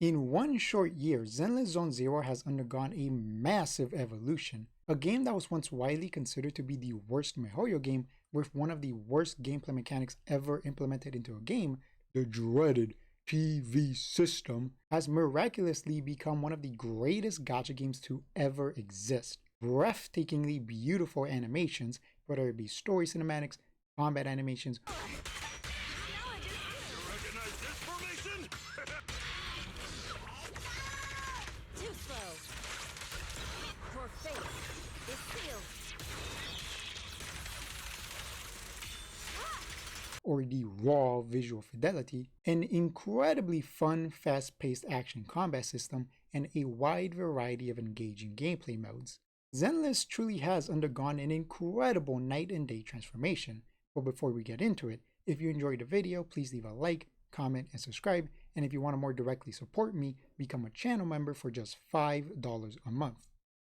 In one short year, Zenless Zone Zero has undergone a massive evolution. A game that was once widely considered to be the worst mihoyo game with one of the worst gameplay mechanics ever implemented into a game, the dreaded TV system, has miraculously become one of the greatest gacha games to ever exist. Breathtakingly beautiful animations, whether it be story cinematics, combat animations, or the raw visual fidelity, an incredibly fun, fast-paced action combat system, and a wide variety of engaging gameplay modes. Zenless truly has undergone an incredible night and day transformation, but before we get into it, if you enjoyed the video, please leave a like, comment, and subscribe, and if you want to more directly support me, become a channel member for just $5 a month.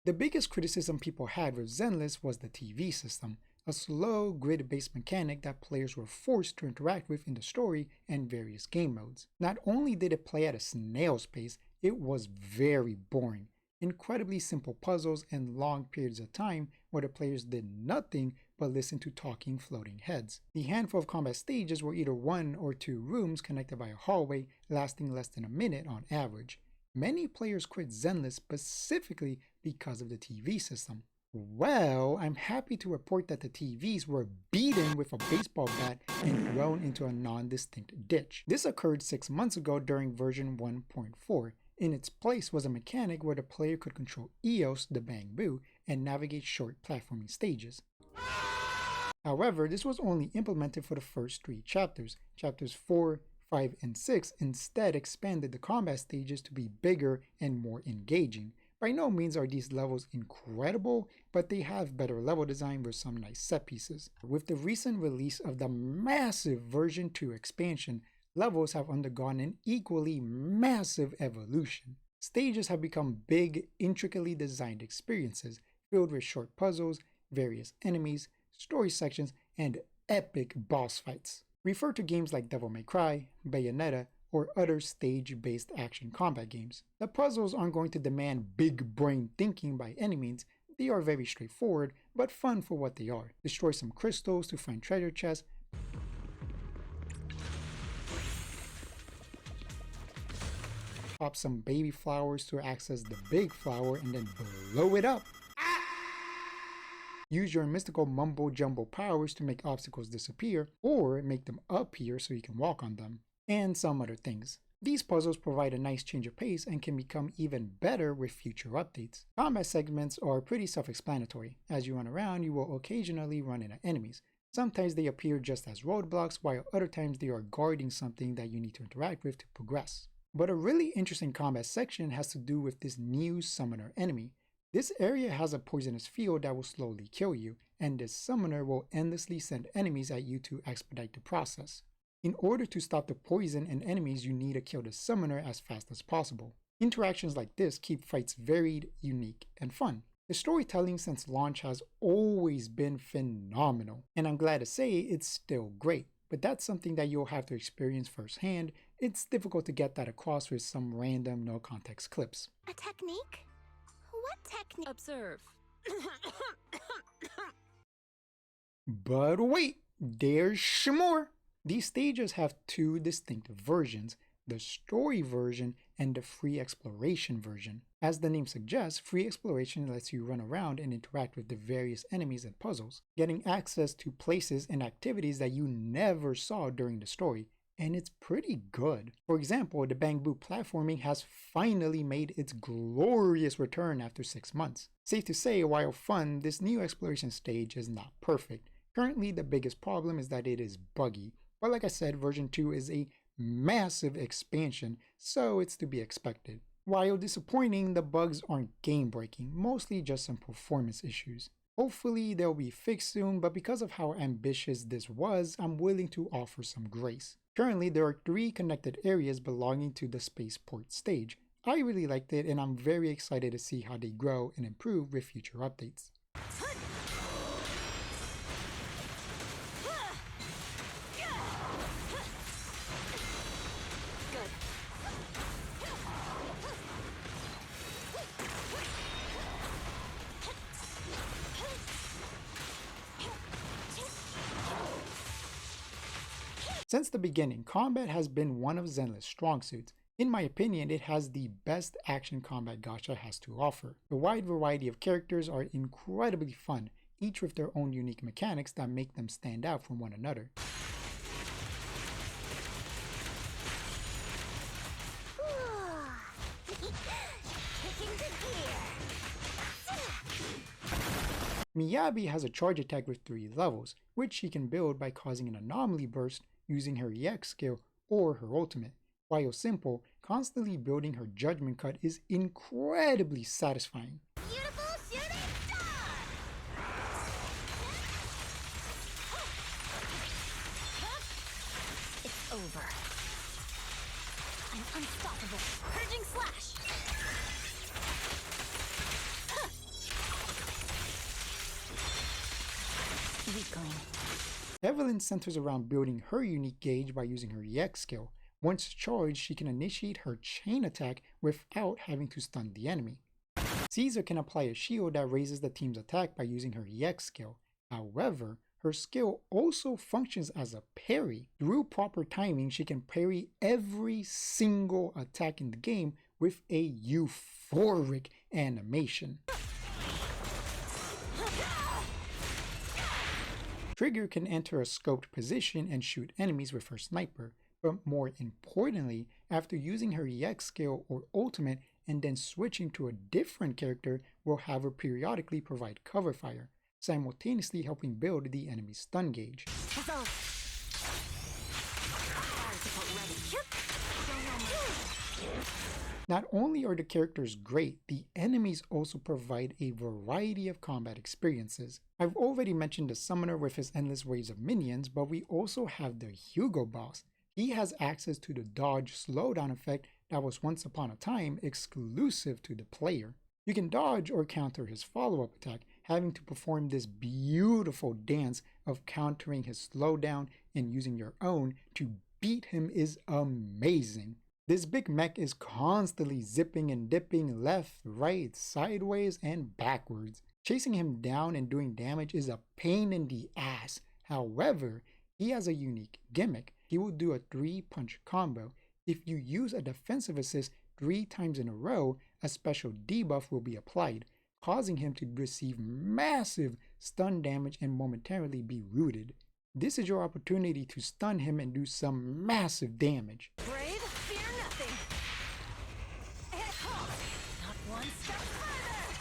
The biggest criticism people had with Zenless was the TV system, a slow, grid-based mechanic that players were forced to interact with in the story and various game modes. Not only did it play at a snail's pace, it was very boring. Incredibly simple puzzles and long periods of time where the players did nothing but listen to talking floating heads. The handful of combat stages were either 1 or 2 rooms connected by a hallway lasting less than a minute on average. Many players quit Zenless specifically because of the TV system. Well, I'm happy to report that the TVs were beaten with a baseball bat and thrown into a non-distinct ditch. This occurred 6 months ago during version 1.4. In its place was a mechanic where the player could control Eos, the Bamboo, and navigate short platforming stages. However, this was only implemented for the first 3 chapters. Chapters 4, 5, and 6 instead expanded the combat stages to be bigger and more engaging. By no means are these levels incredible, but they have better level design with some nice set pieces. With the recent release of the massive version 2 expansion, levels have undergone an equally massive evolution. Stages have become big, intricately designed experiences, filled with short puzzles, various enemies, story sections, and epic boss fights. Refer to games like Devil May Cry, Bayonetta, or other stage-based action combat games. The puzzles aren't going to demand big brain thinking by any means. They are very straightforward, but fun for what they are. Destroy some crystals to find treasure chests, pop some baby flowers to access the big flower and then blow it up. Use your mystical mumbo-jumbo powers to make obstacles disappear, or make them appear so you can walk on them, and some other things. These puzzles provide a nice change of pace and can become even better with future updates. Combat segments are pretty self-explanatory. As you run around, you will occasionally run into enemies. Sometimes they appear just as roadblocks, while other times they are guarding something that you need to interact with to progress. But a really interesting combat section has to do with this new summoner enemy. This area has a poisonous field that will slowly kill you, and this summoner will endlessly send enemies at you to expedite the process. In order to stop the poison and enemies, you need to kill the summoner as fast as possible. Interactions like this keep fights varied, unique, and fun. The storytelling since launch has always been phenomenal, and I'm glad to say it's still great. But that's something that you'll have to experience firsthand. It's difficult to get that across with some random no-context clips. A technique? What technique? Observe. But wait, there's more! These stages have 2 distinct versions, the story version and the free exploration version. As the name suggests, free exploration lets you run around and interact with the various enemies and puzzles, getting access to places and activities that you never saw during the story, and it's pretty good. For example, the Bamboo platforming has finally made its glorious return after 6 months. Safe to say, while fun, this new exploration stage is not perfect. Currently, the biggest problem is that it is buggy, but like I said, version 2 is a massive expansion, so it's to be expected. While disappointing, the bugs aren't game-breaking, mostly just some performance issues. Hopefully they'll be fixed soon, but because of how ambitious this was, I'm willing to offer some grace. Currently, there are 3 connected areas belonging to the spaceport stage. I really liked it, and I'm very excited to see how they grow and improve with future updates. Since the beginning, combat has been one of Zenless' strong suits. In my opinion, it has the best action combat gacha has to offer. The wide variety of characters are incredibly fun, each with their own unique mechanics that make them stand out from one another. Miyabi has a charge attack with 3 levels, which she can build by causing an anomaly burst using her EX skill or her ultimate. While simple, constantly building her judgment cut is incredibly satisfying. Beautiful shooting star! It's over. I'm unstoppable. Purging slash! Weakling. Evelyn centers around building her unique gauge by using her EX skill. Once charged, she can initiate her chain attack without having to stun the enemy. Caesar can apply a shield that raises the team's attack by using her EX skill. However, her skill also functions as a parry. Through proper timing, she can parry every single attack in the game with a euphoric animation. Trigger can enter a scoped position and shoot enemies with her sniper, but more importantly, after using her EX skill or ultimate and then switching to a different character, will have her periodically provide cover fire, simultaneously helping build the enemy's stun gauge. Not only are the characters great, the enemies also provide a variety of combat experiences. I've already mentioned the summoner with his endless waves of minions, but we also have the Hugo boss. He has access to the dodge slowdown effect that was once upon a time exclusive to the player. You can dodge or counter his follow-up attack, having to perform this beautiful dance of countering his slowdown and using your own to beat him is amazing. This big mech is constantly zipping and dipping left, right, sideways, and backwards. Chasing him down and doing damage is a pain in the ass. However, he has a unique gimmick. He will do a 3-punch combo. If you use a defensive assist 3 times in a row, a special debuff will be applied, causing him to receive massive stun damage and momentarily be rooted. This is your opportunity to stun him and do some massive damage. Brave, fear nothing. And halt. Not one step further.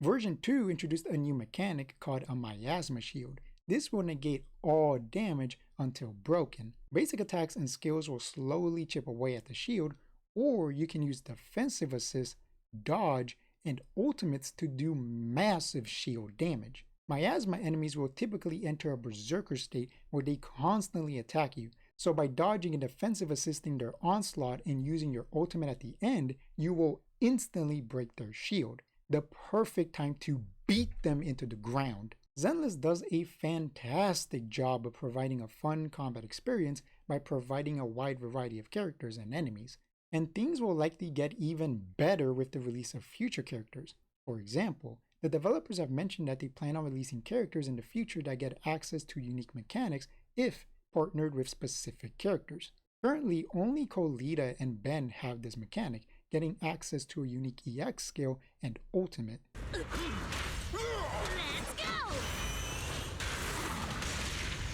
Version 2 introduced a new mechanic called a miasma shield. This will negate all damage until broken. Basic attacks and skills will slowly chip away at the shield, or you can use defensive assist, dodge, and ultimates to do massive shield damage. Miasma enemies will typically enter a berserker state where they constantly attack you, so by dodging and defensive assisting their onslaught and using your ultimate at the end, you will instantly break their shield. The perfect time to beat them into the ground. Zenless does a fantastic job of providing a fun combat experience by providing a wide variety of characters and enemies, and things will likely get even better with the release of future characters. For example, the developers have mentioned that they plan on releasing characters in the future that get access to unique mechanics if partnered with specific characters. Currently, only Colita and Ben have this mechanic, getting access to a unique EX skill and ultimate.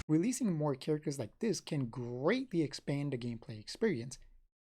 Releasing more characters like this can greatly expand the gameplay experience.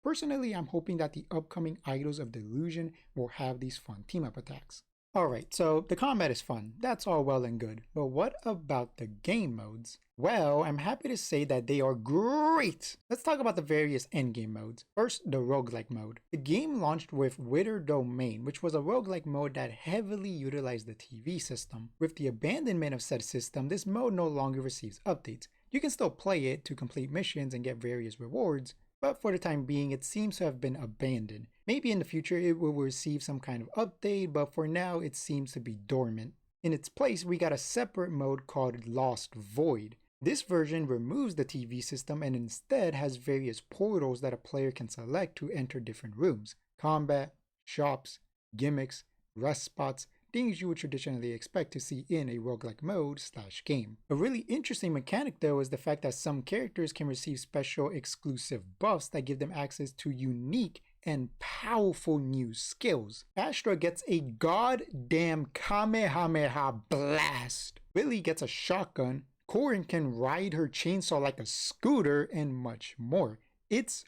Personally, I'm hoping that the upcoming Idols of Delusion will have these fun team-up attacks. Alright, so the combat is fun, that's all well and good, but what about the game modes? Well, I'm happy to say that they are great! Let's talk about the various endgame modes. First, the roguelike mode. The game launched with Wither Domain, which was a roguelike mode that heavily utilized the TV system. With the abandonment of said system, this mode no longer receives updates. You can still play it to complete missions and get various rewards, but for the time being it seems to have been abandoned. Maybe in the future it will receive some kind of update, but for now it seems to be dormant. In its place, we got a separate mode called Lost Void. This version removes the TV system and instead has various portals that a player can select to enter different rooms, combat, shops, gimmicks, rest spots, things you would traditionally expect to see in a roguelike mode / game. A really interesting mechanic though is the fact that some characters can receive special exclusive buffs that give them access to unique and powerful new skills. Astra gets a goddamn Kamehameha blast. Billy gets a shotgun. Corin can ride her chainsaw like a scooter, and much more. It's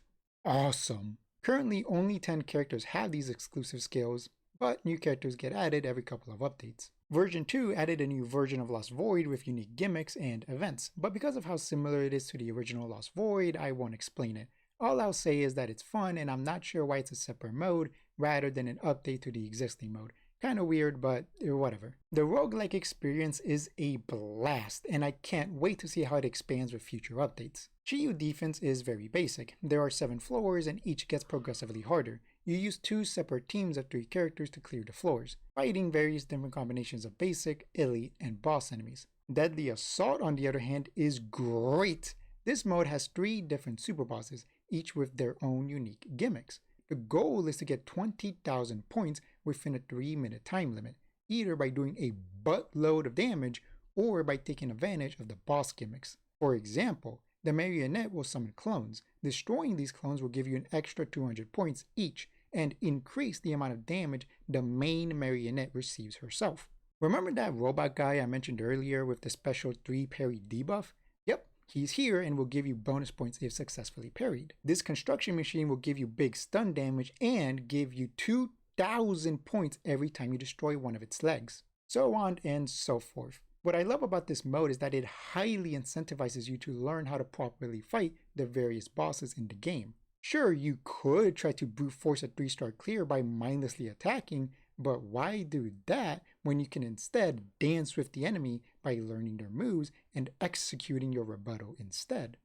awesome. Currently, only 10 characters have these exclusive skills, but new characters get added every couple of updates. Version 2 added a new version of Lost Void with unique gimmicks and events, but because of how similar it is to the original Lost Void, I won't explain it. All I'll say is that it's fun, and I'm not sure why it's a separate mode rather than an update to the existing mode. Kinda weird, but whatever. The roguelike experience is a blast, and I can't wait to see how it expands with future updates. Shiyu defense is very basic. There are 7 floors, and each gets progressively harder. You use 2 separate teams of 3 characters to clear the floors, fighting various different combinations of basic, elite, and boss enemies. Deadly Assault, on the other hand, is great. This mode has 3 different super bosses, each with their own unique gimmicks. The goal is to get 20,000 points within a 3-minute time limit, either by doing a buttload of damage or by taking advantage of the boss gimmicks. For example, the marionette will summon clones. Destroying these clones will give you an extra 200 points each and increase the amount of damage the main marionette receives herself. Remember that robot guy I mentioned earlier with the special 3 parry debuff? Yep, he's here and will give you bonus points if successfully parried. This construction machine will give you big stun damage and give you 2,000 points every time you destroy one of its legs. So on and so forth. What I love about this mode is that it highly incentivizes you to learn how to properly fight the various bosses in the game. Sure, you could try to brute force a 3-star clear by mindlessly attacking, but why do that when you can instead dance with the enemy by learning their moves and executing your rebuttal instead?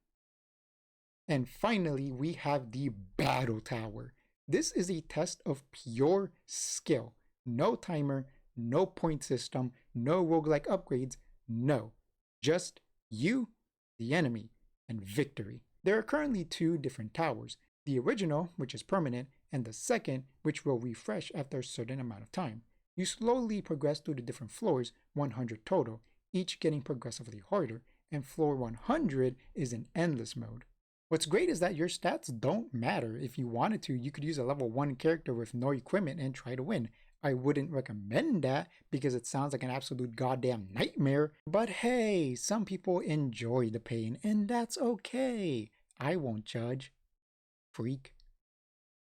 And finally, we have the Battle Tower. This is a test of pure skill. No timer, no point system, no roguelike upgrades, no. Just you, the enemy, and victory. There are currently 2 different towers. The original, which is permanent, and the second, which will refresh after a certain amount of time. You slowly progress through the different floors, 100 total, each getting progressively harder, and floor 100 is in endless mode. What's great is that your stats don't matter. If you wanted to, you could use a level 1 character with no equipment and try to win. I wouldn't recommend that because it sounds like an absolute goddamn nightmare, but hey, some people enjoy the pain and that's okay. I won't judge. Freak.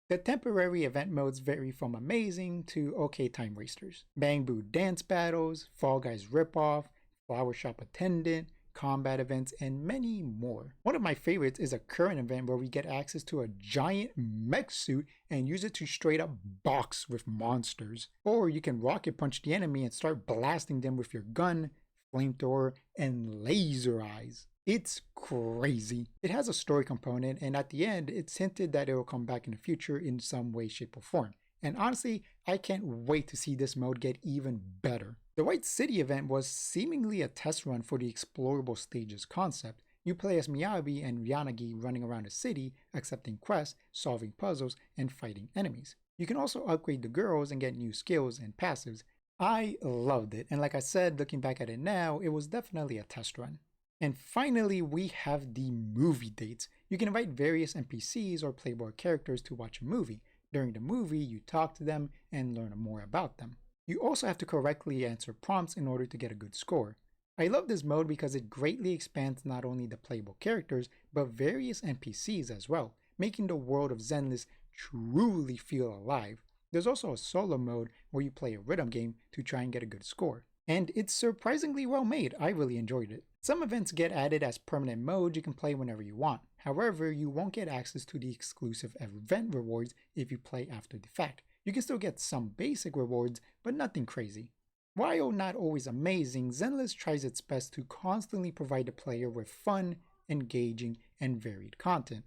The temporary event modes vary from amazing to okay time wasters. Bang Boo dance battles, Fall Guys ripoff, flower shop attendant, combat events, and many more. One of my favorites is a current event where we get access to a giant mech suit and use it to straight up box with monsters. Or you can rocket punch the enemy and start blasting them with your gun, flamethrower, and laser eyes. It's crazy. It has a story component, and at the end, it's hinted that it will come back in the future in some way, shape, or form. And honestly, I can't wait to see this mode get even better. The White City event was seemingly a test run for the explorable stages concept. You play as Miyabi and Yanagi running around the city, accepting quests, solving puzzles, and fighting enemies. You can also upgrade the girls and get new skills and passives. I loved it, and like I said, looking back at it now, it was definitely a test run. And finally, we have the movie dates. You can invite various NPCs or playboy characters to watch a movie. During the movie, you talk to them and learn more about them. You also have to correctly answer prompts in order to get a good score. I love this mode because it greatly expands not only the playable characters, but various NPCs as well, making the world of Zenless truly feel alive. There's also a solo mode where you play a rhythm game to try and get a good score. And it's surprisingly well made. I really enjoyed it. Some events get added as permanent modes you can play whenever you want. However, you won't get access to the exclusive event rewards if you play after the fact. You can still get some basic rewards, but nothing crazy. While not always amazing, Zenless tries its best to constantly provide the player with fun, engaging, and varied content.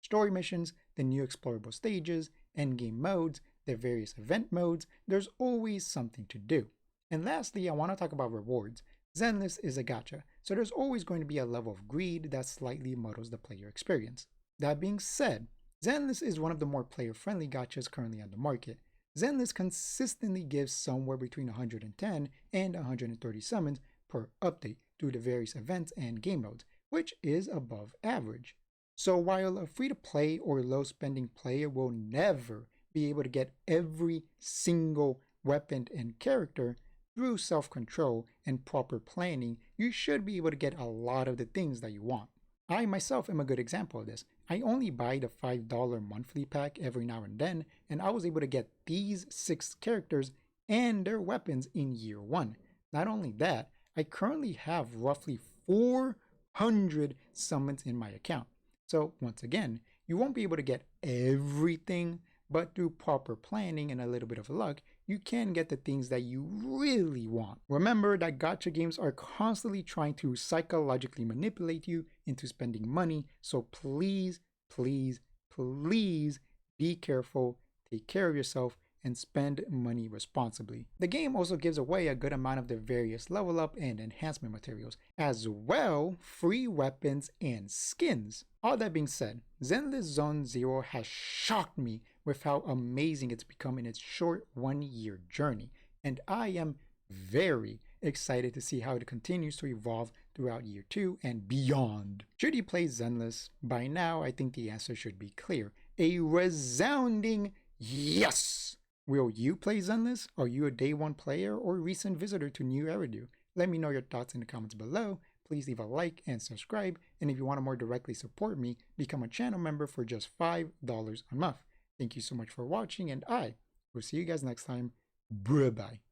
Story missions, the new explorable stages, endgame modes, the various event modes, there's always something to do. And lastly, I want to talk about rewards. Zenless is a gacha, so there's always going to be a level of greed that slightly muddles the player experience. That being said, Zenless is one of the more player-friendly gachas currently on the market. Zenless consistently gives somewhere between 110 and 130 summons per update through the various events and game modes, which is above average. So while a free-to-play or low-spending player will never be able to get every single weapon and character, through self-control and proper planning, you should be able to get a lot of the things that you want. I myself am a good example of this. I only buy the $5 monthly pack every now and then, and I was able to get these 6 characters and their weapons in year 1. Not only that, I currently have roughly 400 summons in my account. So once again, you won't be able to get everything, but through proper planning and a little bit of luck, you can get the things that you really want. Remember that gacha games are constantly trying to psychologically manipulate you into spending money, so please, please, please be careful, take care of yourself, and spend money responsibly. The game also gives away a good amount of the various level up and enhancement materials, as well free weapons and skins. All that being said, Zenless Zone Zero has shocked me with how amazing it's become in its short 1 year journey, and I am very excited to see how it continues to evolve throughout year 2 and beyond. Should you play Zenless? By now, I think the answer should be clear. A resounding yes! Will you play Zenless? Are you a day 1 player or recent visitor to New Eridu? Let me know your thoughts in the comments below. Please leave a like and subscribe, and if you want to more directly support me, become a channel member for just $5 a month. Thank you so much for watching, and I will see you guys next time. Bye-bye.